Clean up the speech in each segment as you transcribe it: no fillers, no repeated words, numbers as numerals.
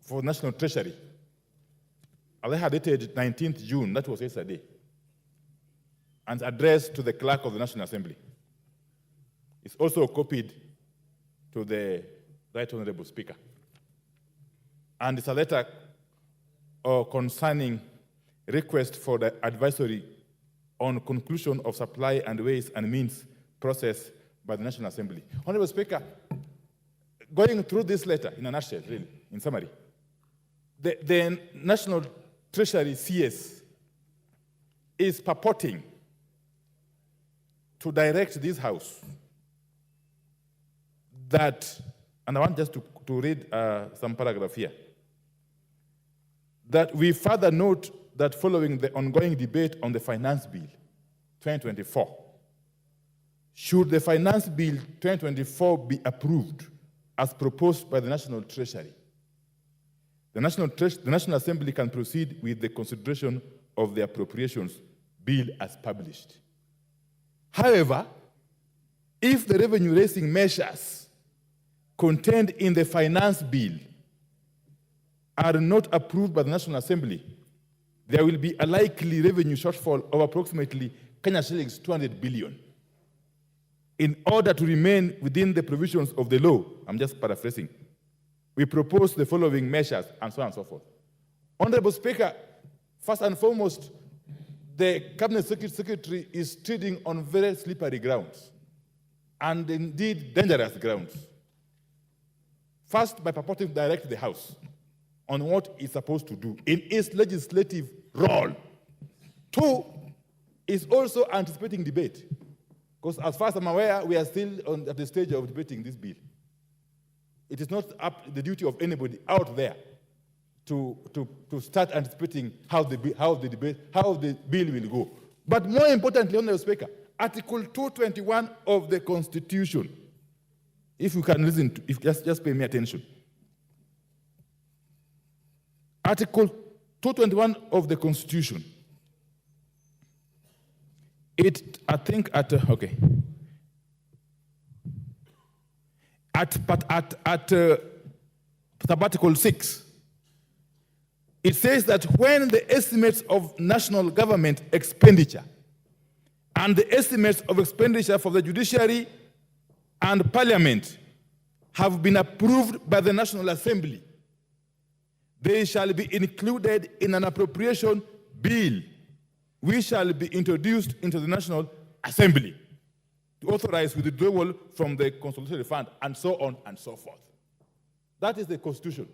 for National Treasury. I had dated 19th June, that was yesterday, and addressed to the Clerk of the National Assembly. It's also copied to the Right Honorable Speaker. And it's a letter concerning request for the advisory on conclusion of supply and ways and means process by the National Assembly. Honorable Speaker, going through this letter in a nutshell, really, in summary, the National Treasury CS is purporting to direct this House that, and I want just to read some paragraph here, that we further note that following the ongoing debate on the Finance Bill 2024, should the Finance Bill 2024 be approved as proposed by the National Treasury, the National Assembly can proceed with the consideration of the appropriations bill as published. However, if the revenue-raising measures contained in the Finance Bill are not approved by the National Assembly, there will be a likely revenue shortfall of approximately Kenya shillings 200 billion. In order to remain within the provisions of the law, I'm just paraphrasing, we propose the following measures, and so on and so forth. Honorable Speaker, first and foremost, the Cabinet Secretary is treading on very slippery grounds, and indeed dangerous grounds. First, by purporting to direct the House on what it's supposed to do in its legislative role. Two, is also anticipating debate. Because as far as I'm aware, we are still at the stage of debating this bill. It is not up the duty of anybody out there to start anticipating how the bill will go. But more importantly, Honorable Speaker, Article 221 of the Constitution, if you can listen to, just pay me attention. Article 221 of the Constitution. Article 6, it says that when the estimates of national government expenditure and the estimates of expenditure for the judiciary and parliament have been approved by the National Assembly, they shall be included in an appropriation bill which shall be introduced into the National Assembly to authorize withdrawal from the consolidatory fund, and so on and so forth. That is the Constitution.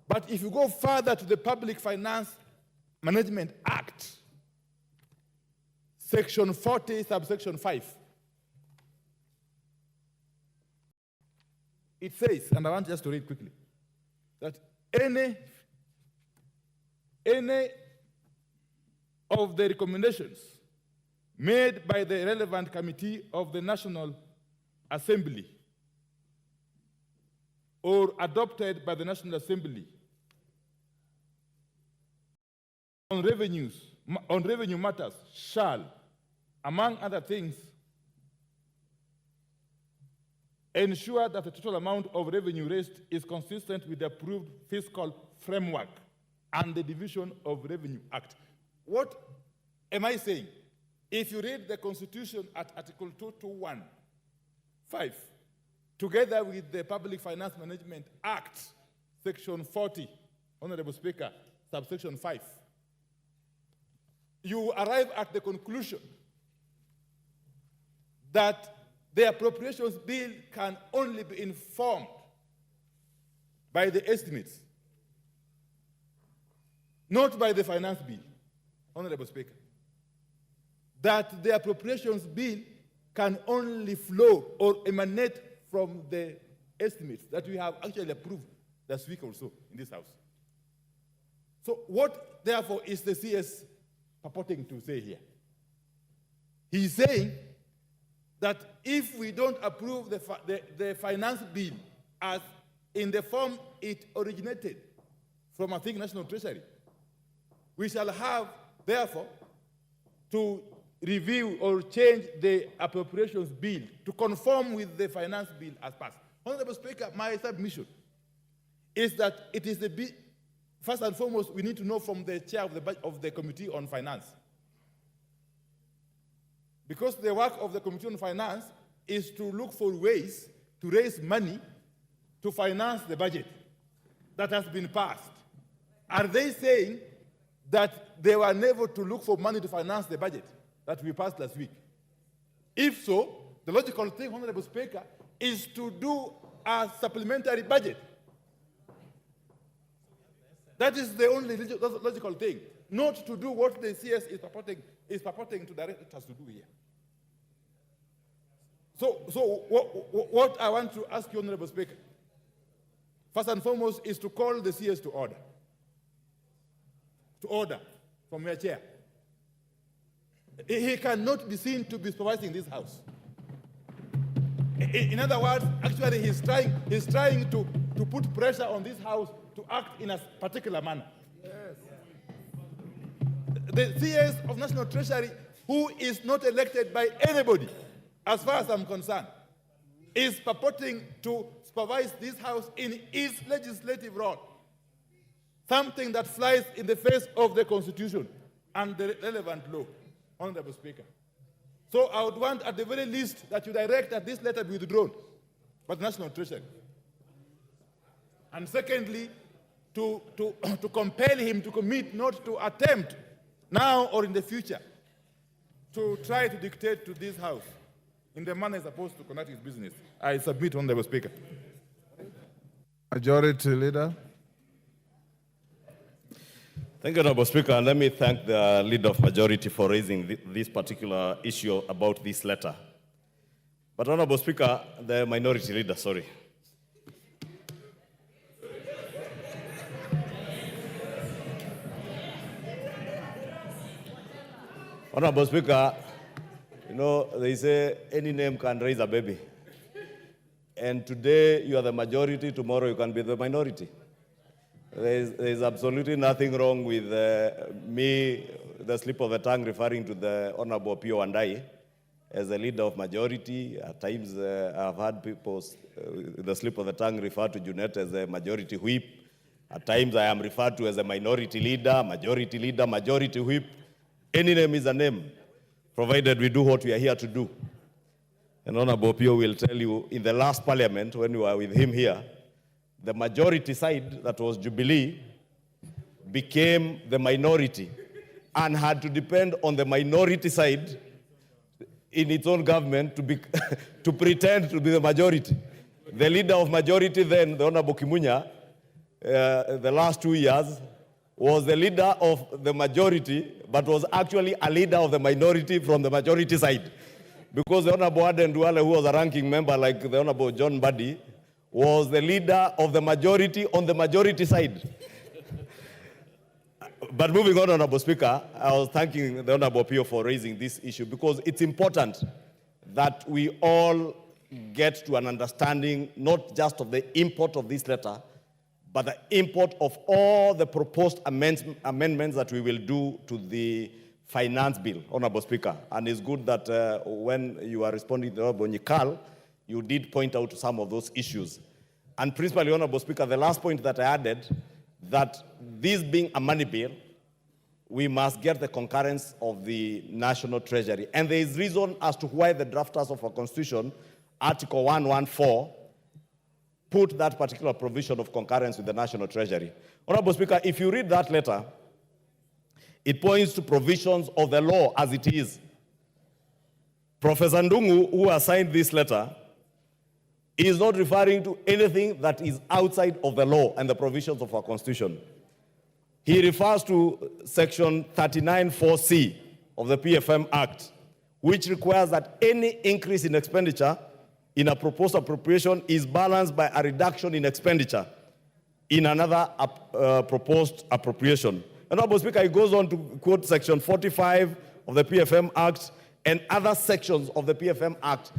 But if you go further to the Public Finance Management Act, Section 40, subsection 5, it says, and I want just to read quickly, that any of the recommendations made by the relevant committee of the National Assembly or adopted by the National Assembly on revenue matters shall, among other things, ensure that the total amount of revenue raised is consistent with the approved fiscal framework and the Division of Revenue Act. What am I saying? If you read the Constitution at Article 221(5), together with the Public Finance Management Act, Section 40, Honorable Speaker, subsection 5, you arrive at the conclusion that the appropriations bill can only be informed by the estimates, not by the finance bill, Honorable Speaker. That the appropriations bill can only flow or emanate from the estimates that we have actually approved last week or so in this House. So what, therefore, is the CS purporting to say here? He's saying that if we don't approve the finance bill as in the form it originated from, I think, National Treasury, we shall have, therefore, to review or change the appropriations bill to conform with the finance bill as passed. Honorable Speaker, my submission is that it is the First and foremost, we need to know from the chair of the Committee on Finance. Because the work of the Committee on Finance is to look for ways to raise money to finance the budget that has been passed. Are they saying that they were never to look for money to finance the budget that we passed last week? If so, the logical thing, Honorable Speaker, is to do a supplementary budget. That is the only logical thing, not to do what the CS is purporting to direct us to do here. So what I want to ask you, Honorable Speaker, first and foremost, is to call the CS to order. To order from your chair. He cannot be seen to be supervising this House. In other words, actually he's trying to put pressure on this House to act in a particular manner. Yes. The CS of National Treasury, who is not elected by anybody, as far as I'm concerned, is purporting to supervise this House in its legislative role. Something that flies in the face of the Constitution and the relevant law, Honorable Speaker. So I would want at the very least that you direct that this letter be withdrawn by the National Treasury. And secondly, to compel him to commit not to attempt now or in the future to try to dictate to this House in the manner it's supposed to conduct its business. I submit, Honorable Speaker. Majority Leader. Thank you, Honorable Speaker. And let me thank the Leader of Majority for raising this particular issue about this letter. But, Honorable Speaker, the Minority Leader, sorry. Honorable Speaker, you know, they say any name can raise a baby. And today you are the majority, tomorrow you can be the minority. There's absolutely nothing wrong with me, the slip of the tongue, referring to the Honorable Opiyo Wandayi as a leader of majority. At times I've had people, the slip of the tongue, refer to Junet as a majority whip. At times I am referred to as a minority leader, majority whip. Any name is a name, provided we do what we are here to do. And Honorable Opiyo will tell you, in the last parliament, when we were with him here, the majority side, that was Jubilee, became the minority and had to depend on the minority side in its own government to pretend to be the majority. The leader of majority then, the Honorable Kimunya, the last 2 years, was the leader of the majority, but was actually a leader of the minority from the majority side. Because the Honorable Aden Duale, who was a ranking member like the Honorable John Buddy, was the leader of the majority on the majority side. But moving on, Honorable Speaker, I was thanking the Honorable Opiyo for raising this issue because it's important that we all get to an understanding not just of the import of this letter, but the import of all the proposed amendments that we will do to the finance bill, Honorable Speaker. And it's good that when you are responding to Honorable Nyikal, you did point out some of those issues. And principally, Honorable Speaker, the last point that I added, that this being a money bill, we must get the concurrence of the National Treasury. And there is reason as to why the drafters of our Constitution, Article 114, put that particular provision of concurrence with the National Treasury. Honorable Speaker, if you read that letter, it points to provisions of the law as it is. Professor Ndungu, who assigned this letter, is not referring to anything that is outside of the law and the provisions of our Constitution. He refers to Section 39(4)(c) of the PFM Act, which requires that any increase in expenditure in a proposed appropriation is balanced by a reduction in expenditure in another proposed appropriation. Honorable Speaker, he goes on to quote Section 45 of the PFM Act and other sections of the PFM Act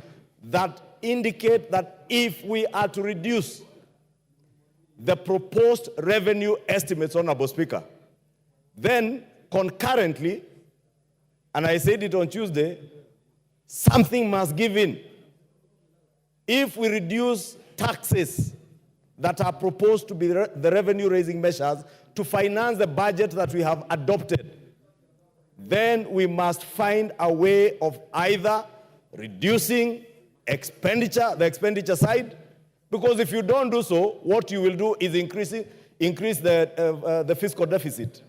that indicate that if we are to reduce the proposed revenue estimates, Honorable Speaker, then concurrently, and I said it on Tuesday, something must give in. If we reduce taxes that are proposed to be the revenue-raising measures to finance the budget that we have adopted, then we must find a way of either reducing expenditure, the expenditure side, because if you don't do so, what you will do is increase the fiscal deficit.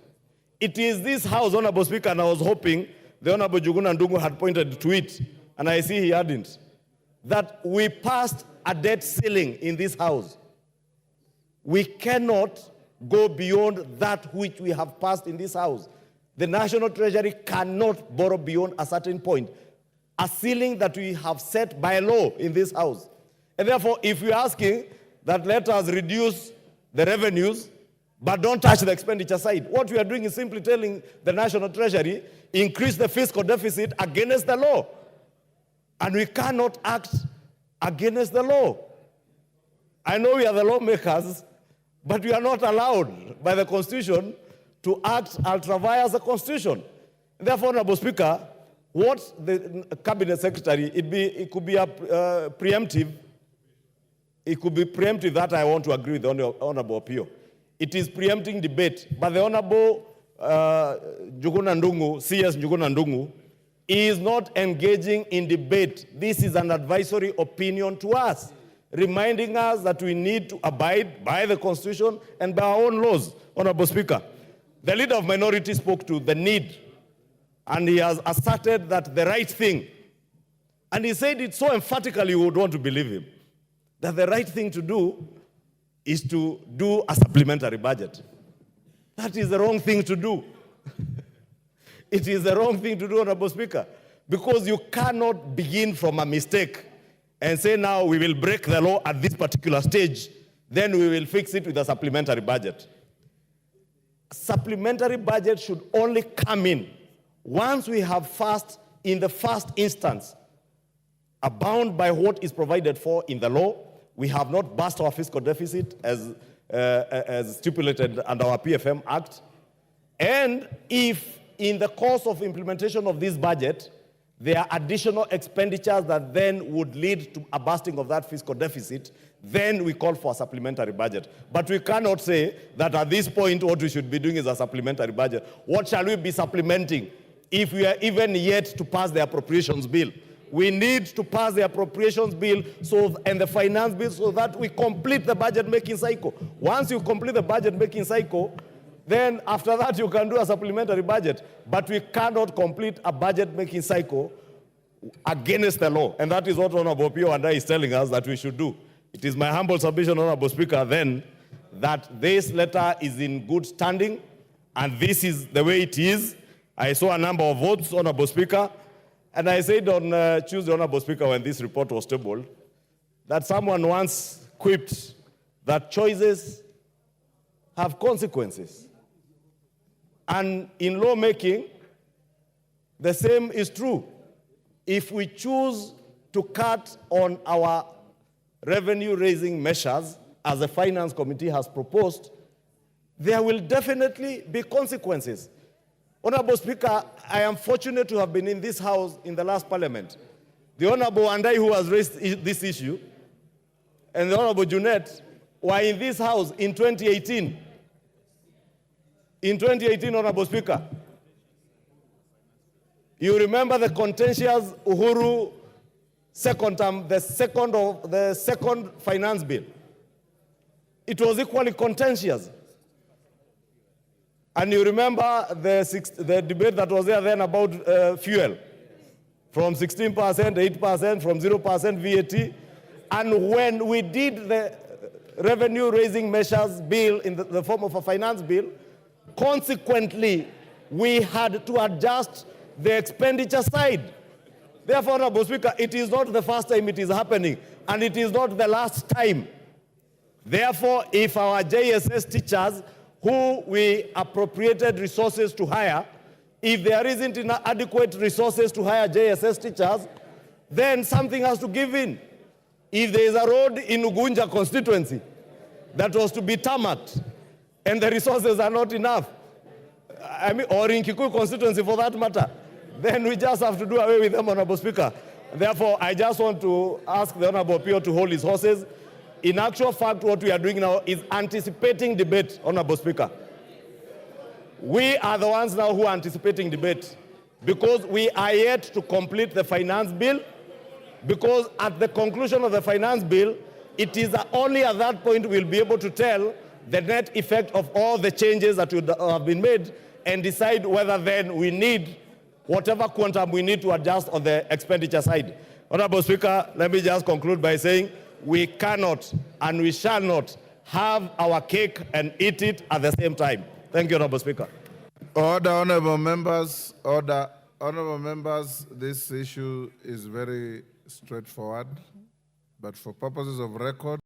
It is this House, Honorable Speaker, and I was hoping the Honorable Njuguna Ndung'u had pointed to it, and I see he hadn't, that we passed a debt ceiling in this House. We cannot go beyond that which we have passed in this House. The National Treasury cannot borrow beyond a certain point, a ceiling that we have set by law in this House. And therefore, if we're asking that let us reduce the revenues, but don't touch the expenditure side, what we are doing is simply telling the National Treasury, increase the fiscal deficit against the law. And we cannot act against the law. I know we are the lawmakers, but we are not allowed by the Constitution to act ultra vires the Constitution. Therefore, Honorable Speaker, what the Cabinet Secretary, it could be a preemptive. It could be preemptive that I want to agree with the Honorable Opiyo. It is preempting debate, but the Honorable Njuguna Ndung'u, CS Njuguna Ndung'u, is not engaging in debate. This is an advisory opinion to us, reminding us that we need to abide by the Constitution and by our own laws. Honorable Speaker, the leader of minority spoke to the need, and he has asserted that the right thing, and he said it so emphatically you would want to believe him, that the right thing to do is to do a supplementary budget. That is the wrong thing to do. It is the wrong thing to do, Honorable Speaker, because you cannot begin from a mistake and say now we will break the law at this particular stage, then we will fix it with a supplementary budget. Supplementary budget should only come in once we have in the first instance, bound by what is provided for in the law. We have not burst our fiscal deficit as stipulated under our PFM Act. And if in the course of implementation of this budget, there are additional expenditures that then would lead to a bursting of that fiscal deficit, then we call for a supplementary budget. But we cannot say that at this point what we should be doing is a supplementary budget. What shall we be supplementing if we are even yet to pass the appropriations bill? We need to pass the appropriations bill and the finance bill so that we complete the budget-making cycle. Once you complete the budget-making cycle, then after that you can do a supplementary budget. But we cannot complete a budget-making cycle against the law. And that is what Honorable Opiyo Wandayi is telling us that we should do. It is my humble submission, Honorable Speaker, then, that this letter is in good standing, and this is the way it is. I saw a number of votes, Honorable Speaker, and I said on Tuesday, Honorable Speaker, when this report was tabled, that someone once quipped that choices have consequences. And in lawmaking, the same is true. If we choose to cut on our revenue-raising measures, as the Finance Committee has proposed, there will definitely be consequences. Honorable Speaker, I am fortunate to have been in this House in the last Parliament. The Honorable Wandayi, who has raised this issue, and the Honorable Junet were in this House in 2018. In 2018, Honorable Speaker, you remember the contentious Uhuru second term, the second finance bill. It was equally contentious. And you remember the debate that was there then about fuel, from 16%, 8%, from 0% VAT. And when we did the revenue-raising measures bill in the form of a finance bill, consequently, we had to adjust the expenditure side. Therefore, Honorable Speaker, it is not the first time it is happening, and it is not the last time. Therefore, if our JSS teachers who we appropriated resources to hire, if there isn't adequate resources to hire JSS teachers, then something has to give in. If there is a road in Ugunja constituency that was to be tarmacked, and the resources are not enough, or in Kikuyu constituency for that matter, then we just have to do away with them, Honorable Speaker. Therefore, I just want to ask the Honorable Opiyo to hold his horses. In actual fact, what we are doing now is anticipating debate, Honorable Speaker. We are the ones now who are anticipating debate because we are yet to complete the finance bill, because at the conclusion of the finance bill, it is only at that point we'll be able to tell the net effect of all the changes that have been made and decide whether then we need whatever quantum we need to adjust on the expenditure side. Honorable Speaker, let me just conclude by saying we cannot and we shall not have our cake and eat it at the same time. Thank you, Honorable Speaker. Order, honorable members. Order, honorable members. This issue is very straightforward, but for purposes of record,